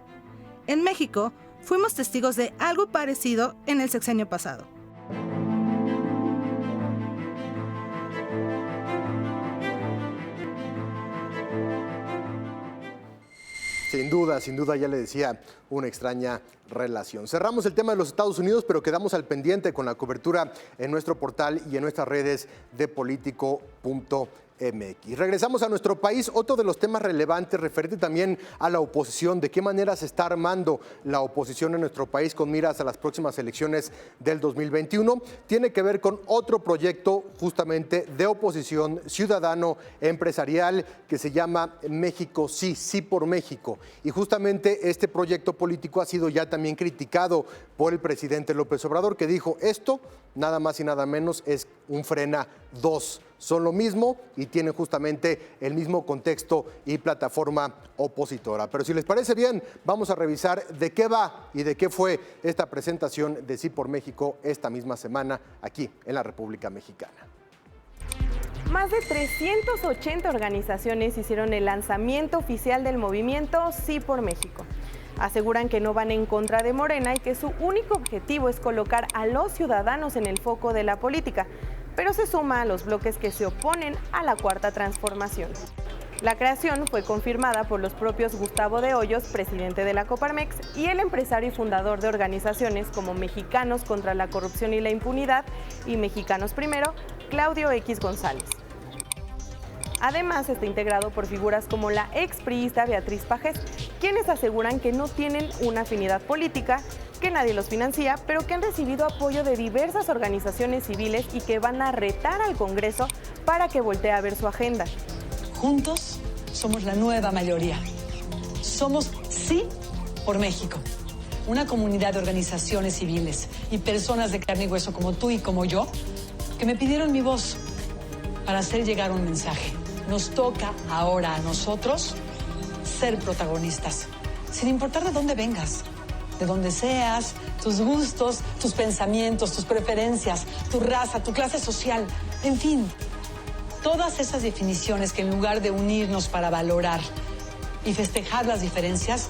T: En México, fuimos testigos de algo parecido en el sexenio pasado.
A: Sin duda, ya le decía, una extraña relación. Cerramos el tema de los Estados Unidos, pero quedamos al pendiente con la cobertura en nuestro portal y en nuestras redes de Politico.mx. Regresamos a nuestro país. Otro de los temas relevantes referente también a la oposición, de qué manera se está armando la oposición en nuestro país con miras a las próximas elecciones del 2021, tiene que ver con otro proyecto justamente de oposición ciudadano empresarial que se llama México Sí, Sí por México. Y justamente este proyecto político ha sido ya también criticado por el presidente López Obrador, que dijo esto nada más y nada menos es un Frena 2. Son lo mismo y tienen justamente el mismo contexto y plataforma opositora. Pero si les parece bien, vamos a revisar de qué va y de qué fue esta presentación de Sí por México esta misma semana aquí en la República Mexicana.
K: Más de 380 organizaciones hicieron el lanzamiento oficial del movimiento Sí por México. Aseguran que no van en contra de Morena y que su único objetivo es colocar a los ciudadanos en el foco de la política, pero se suma a los bloques que se oponen a la Cuarta Transformación. La creación fue confirmada por los propios Gustavo de Hoyos, presidente de la Coparmex, y el empresario y fundador de organizaciones como Mexicanos contra la Corrupción y la Impunidad y Mexicanos Primero, Claudio X González. Además, está integrado por figuras como la expriista Beatriz Pajés, quienes aseguran que no tienen una afinidad política, que nadie los financia, pero que han recibido apoyo de diversas organizaciones civiles y que van a retar al Congreso para que voltee a ver su agenda.
U: Juntos somos la nueva mayoría. Somos Sí por México. Una comunidad de organizaciones civiles y personas de carne y hueso como tú y como yo, que me pidieron mi voz para hacer llegar un mensaje. Nos toca ahora a nosotros ser protagonistas, sin importar de dónde vengas, de dónde seas, tus gustos, tus pensamientos, tus preferencias, tu raza, tu clase social, en fin, todas esas definiciones que en lugar de unirnos para valorar y festejar las diferencias,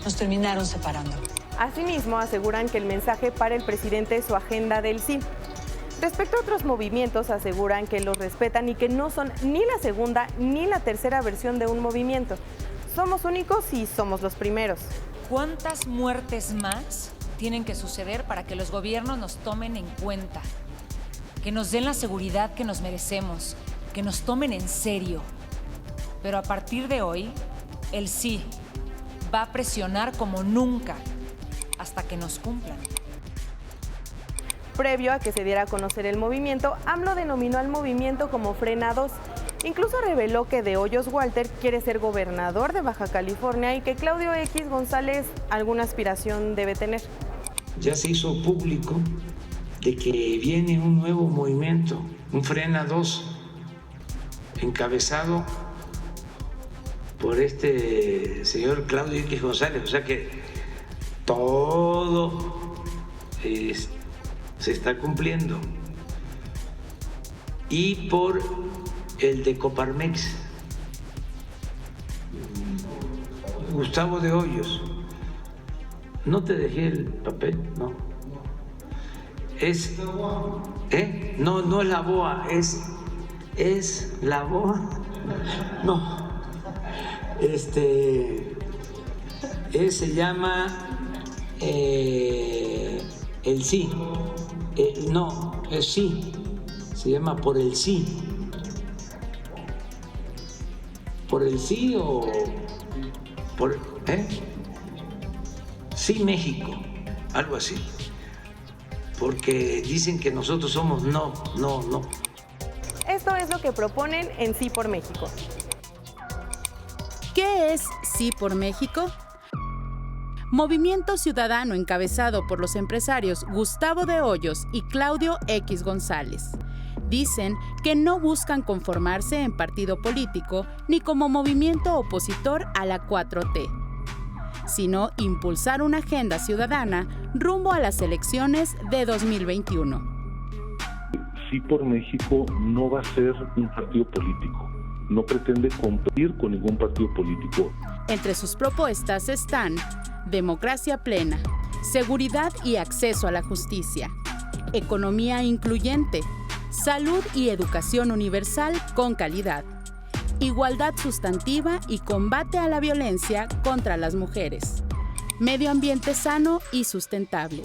U: nos terminaron separando.
K: Asimismo, aseguran que el mensaje para el presidente es su agenda del sí. Respecto a otros movimientos, aseguran que los respetan y que no son ni la segunda ni la tercera versión de un movimiento. Somos únicos y somos los primeros.
V: ¿Cuántas muertes más tienen que suceder para que los gobiernos nos tomen en cuenta? Que nos den la seguridad que nos merecemos, que nos tomen en serio. Pero a partir de hoy, el sí va a presionar como nunca hasta que nos cumplan.
K: Previo a que se diera a conocer el movimiento, AMLO denominó al movimiento como Frena 2. Incluso reveló que de Hoyos Walter quiere ser gobernador de Baja California y que Claudio X González alguna aspiración debe tener.
D: Ya se hizo público de que viene un nuevo movimiento, un Frena 2, encabezado por este señor Claudio X González. O sea que todo se está cumpliendo. Y por el de Coparmex, Gustavo de Hoyos. No te dejé el papel, no. Es, no, no es la BOA, es la BOA. No. Se llama el sí. No, es sí. Se llama Por el Sí. ¿Por el sí o por Sí México? Algo así. Porque dicen que nosotros somos no.
K: Esto es lo que proponen en Sí por México.
B: ¿Qué es Sí por México? Movimiento ciudadano encabezado por los empresarios Gustavo de Hoyos y Claudio X González. Dicen que no buscan conformarse en partido político ni como movimiento opositor a la 4T, sino impulsar una agenda ciudadana rumbo a las elecciones de 2021.
C: Sí por México no va a ser un partido político, no pretende competir con ningún partido político.
B: Entre sus propuestas están democracia plena, seguridad y acceso a la justicia, economía incluyente, salud y educación universal con calidad, igualdad sustantiva y combate a la violencia contra las mujeres, medio ambiente sano y sustentable.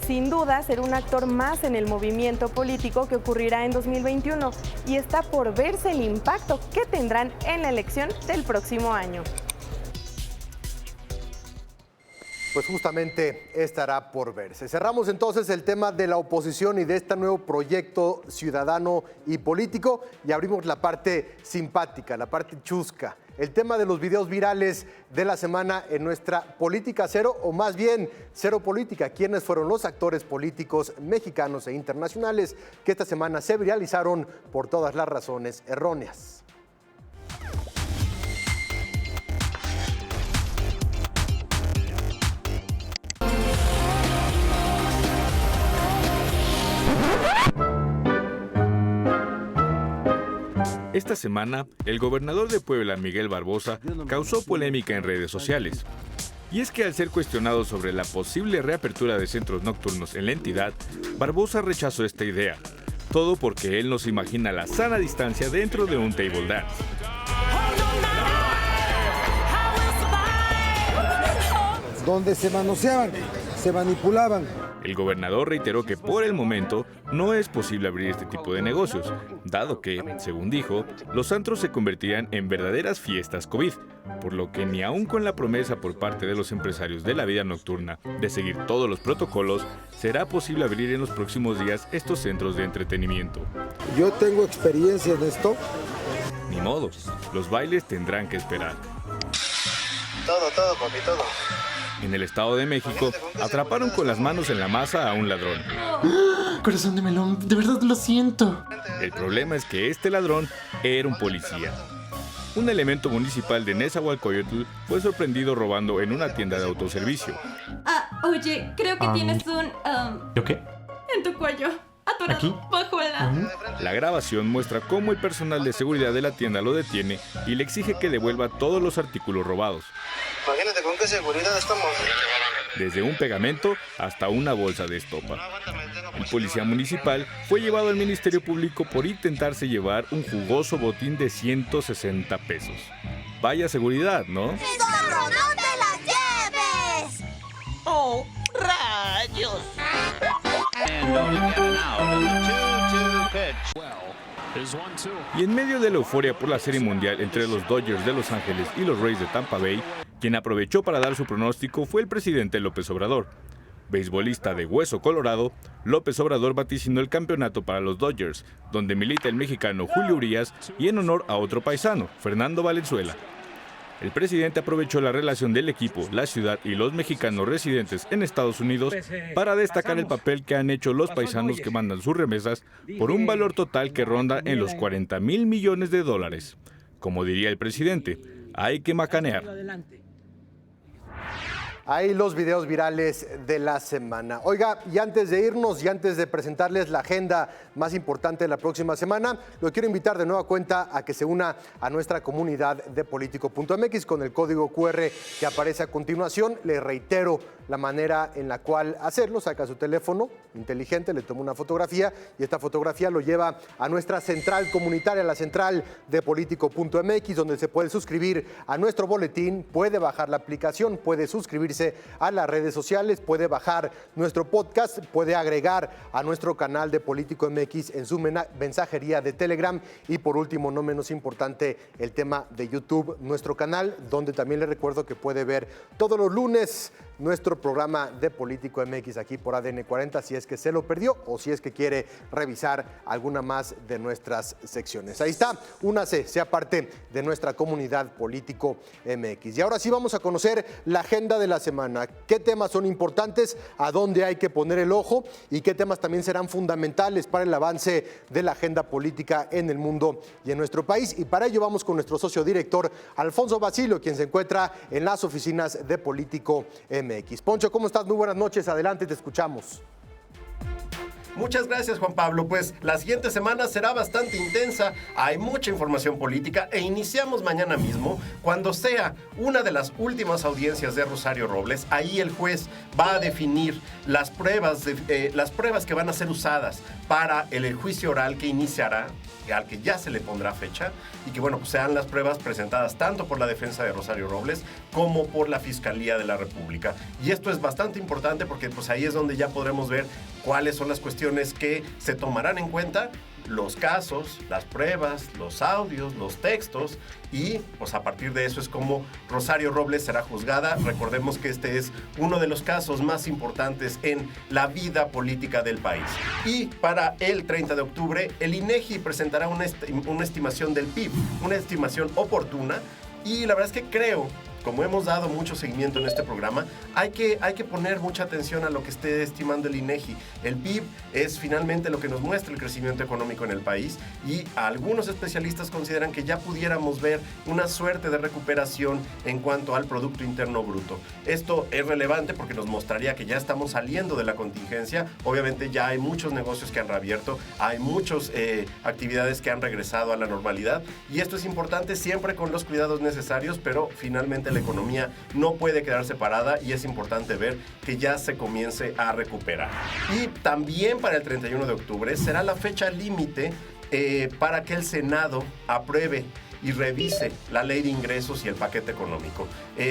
K: Sin duda, será un actor más en el movimiento político que ocurrirá en 2021 y está por verse el impacto que tendrán en la elección del próximo año.
A: Pues justamente estará por verse. Cerramos entonces el tema de la oposición y de este nuevo proyecto ciudadano y político y abrimos la parte simpática, la parte chusca. El tema de los videos virales de la semana en nuestra Política Cero, o más bien Cero Política. ¿Quiénes fueron los actores políticos mexicanos e internacionales que esta semana se viralizaron por todas las razones erróneas?
F: Esta semana, el gobernador de Puebla, Miguel Barbosa, causó polémica en redes sociales. Y es que al ser cuestionado sobre la posible reapertura de centros nocturnos en la entidad, Barbosa rechazó esta idea. Todo porque él no se imagina la sana distancia dentro de un table dance.
W: Donde se manoseaban, se manipulaban.
F: El gobernador reiteró que por el momento no es posible abrir este tipo de negocios, dado que, según dijo, los antros se convertirían en verdaderas fiestas COVID, por lo que ni aún con la promesa por parte de los empresarios de la vida nocturna de seguir todos los protocolos, será posible abrir en los próximos días estos centros de entretenimiento.
W: Yo tengo experiencia en esto.
F: Ni modo, los bailes tendrán que esperar.
W: Todo, papi, todo.
F: En el Estado de México, atraparon con las manos en la masa a un ladrón.
X: Corazón de melón, de verdad lo siento.
F: El problema es que este ladrón era un policía. Un elemento municipal de Nezahualcóyotl fue sorprendido robando en una tienda de autoservicio.
Y: Oye, creo que tienes un...
X: ¿Yo qué?
Y: en tu cuello, atorado
X: ¿Aquí?
Y: bajo la...
F: La grabación muestra cómo el personal de seguridad de la tienda lo detiene y le exige que devuelva todos los artículos robados.
W: Imagínate con qué seguridad estamos.
F: Desde un pegamento hasta una bolsa de estopa. El policía municipal fue llevado al Ministerio Público por intentarse llevar un jugoso botín de 160 pesos. Vaya seguridad, ¿no?
Z: ¡Zorro, no te la lleves! ¡Oh, rayos!
F: Y en medio de la euforia por la Serie Mundial entre los Dodgers de Los Ángeles y los Rays de Tampa Bay, quien aprovechó para dar su pronóstico fue el presidente López Obrador. Beisbolista de hueso colorado, López Obrador vaticinó el campeonato para los Dodgers, donde milita el mexicano Julio Urías y en honor a otro paisano, Fernando Valenzuela. El presidente aprovechó la relación del equipo, la ciudad y los mexicanos residentes en Estados Unidos para destacar el papel que han hecho los paisanos que mandan sus remesas por un valor total que ronda en los 40,000 millones de dólares. Como diría el presidente, hay que macanear.
A: Ahí los videos virales de la semana. Oiga, y antes de irnos y antes de presentarles la agenda más importante de la próxima semana, lo quiero invitar de nueva cuenta a que se una a nuestra comunidad de Politico.mx con el código QR que aparece a continuación. Le reitero la manera en la cual hacerlo. Saca su teléfono inteligente, le toma una fotografía y esta fotografía lo lleva a nuestra central comunitaria, la central de Politico.mx, donde se puede suscribir a nuestro boletín, puede bajar la aplicación, puede suscribirse a las redes sociales, puede bajar nuestro podcast, puede agregar a nuestro canal de Político MX en su mensajería de Telegram y por último, no menos importante, el tema de YouTube, nuestro canal, donde también le recuerdo que puede ver todos los lunes nuestro programa de Político MX aquí por ADN 40 si es que se lo perdió o si es que quiere revisar alguna más de nuestras secciones. Ahí está, únase, sea parte de nuestra comunidad Político MX. Y ahora sí vamos a conocer la agenda de la semana. ¿Qué temas son importantes? ¿A dónde hay que poner el ojo? ¿Y qué temas también serán fundamentales para el avance de la agenda política en el mundo y en nuestro país? Y para ello vamos con nuestro socio director, Alfonso Basilio, quien se encuentra en las oficinas de Político MX. Poncho, ¿cómo estás? Muy buenas noches. Adelante, te escuchamos.
E: Muchas gracias, Juan Pablo. Pues la siguiente semana será bastante intensa, hay mucha información política e iniciamos mañana mismo cuando sea una de las últimas audiencias de Rosario Robles. Ahí el juez va a definir las pruebas que van a ser usadas para el juicio oral que iniciará, al que ya se le pondrá fecha, y que bueno, pues sean las pruebas presentadas tanto por la defensa de Rosario Robles como por la Fiscalía de la República. Y esto es bastante importante porque pues ahí es donde ya podremos ver cuáles son las cuestiones que se tomarán en cuenta, los casos, las pruebas, los audios, los textos, y pues a partir de eso es como Rosario Robles será juzgada. Recordemos que este es uno de los casos más importantes en la vida política del país. Y para el 30 de octubre, el INEGI presentará una estimación del PIB, una estimación oportuna, y la verdad es que creo, como hemos dado mucho seguimiento en este programa, hay que poner mucha atención a lo que esté estimando el INEGI. El PIB es finalmente lo que nos muestra el crecimiento económico en el país, y algunos especialistas consideran que ya pudiéramos ver una suerte de recuperación en cuanto al Producto Interno Bruto. Esto es relevante porque nos mostraría que ya estamos saliendo de la contingencia. Obviamente ya hay muchos negocios que han reabierto, hay muchas actividades que han regresado a la normalidad, y esto es importante siempre con los cuidados necesarios, pero finalmente la economía no puede quedar separada y es importante ver que ya se comience a recuperar. Y también para el 31 de octubre será la fecha límite para que el Senado apruebe y revise la ley de ingresos y el paquete económico.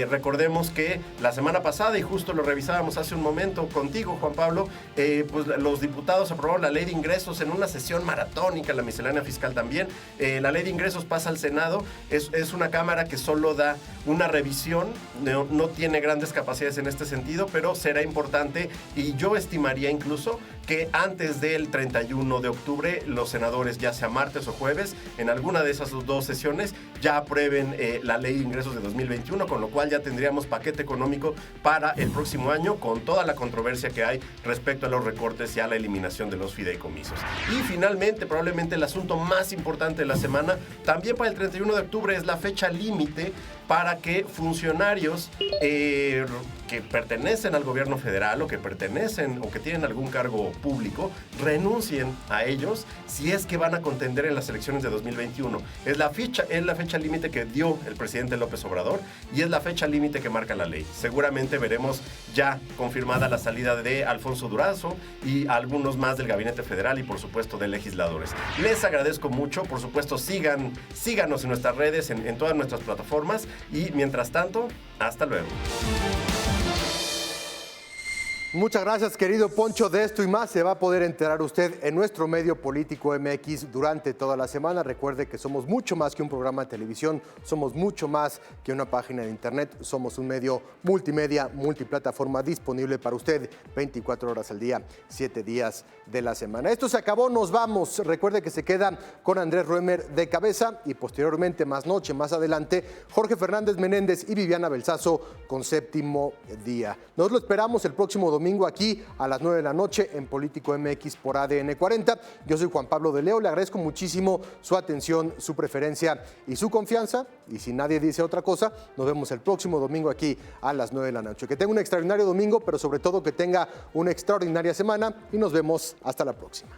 E: Recordemos que la semana pasada, y justo lo revisábamos hace un momento contigo, Juan Pablo, pues los diputados aprobaron la ley de ingresos en una sesión maratónica, la miscelánea fiscal también. La ley de ingresos pasa al Senado, es una cámara que solo da una revisión, no tiene grandes capacidades en este sentido, pero será importante, y yo estimaría incluso que antes del 31 de octubre los senadores, ya sea martes o jueves, en alguna de esas dos sesiones, ya aprueben la ley de ingresos de 2021, con lo cual ya tendríamos paquete económico para el próximo año, con toda la controversia que hay respecto a los recortes y a la eliminación de los fideicomisos. Y finalmente, probablemente el asunto más importante de la semana, también para el 31 de octubre, es la fecha límite para que funcionarios que pertenecen al gobierno federal o que pertenecen o que tienen algún cargo público renuncien a ellos si es que van a contender en las elecciones de 2021. Es la fecha límite que dio el presidente López Obrador y es la fecha límite que marca la ley. Seguramente veremos ya confirmada la salida de Alfonso Durazo y algunos más del gabinete federal y por supuesto de legisladores. Les agradezco mucho, por supuesto síganos en nuestras redes, en todas nuestras plataformas, y mientras tanto, hasta luego.
A: Muchas gracias, querido Poncho. De esto y más se va a poder enterar usted en nuestro medio Político MX durante toda la semana. Recuerde que somos mucho más que un programa de televisión, somos mucho más que una página de internet, somos un medio multimedia, multiplataforma disponible para usted 24 horas al día, 7 días de la semana. Esto se acabó, nos vamos. Recuerde que se queda con Andrés Roemer de cabeza y posteriormente, más noche, más adelante, Jorge Fernández Menéndez y Viviana Belsazo con Séptimo Día. Nos lo esperamos el próximo domingo aquí a las 9 de la noche en Político MX por ADN 40. Yo soy Juan Pablo de Leo, le agradezco muchísimo su atención, su preferencia y su confianza. Y si nadie dice otra cosa, nos vemos el próximo domingo aquí a las 9 de la noche. Que tenga un extraordinario domingo, pero sobre todo que tenga una extraordinaria semana y nos vemos hasta la próxima.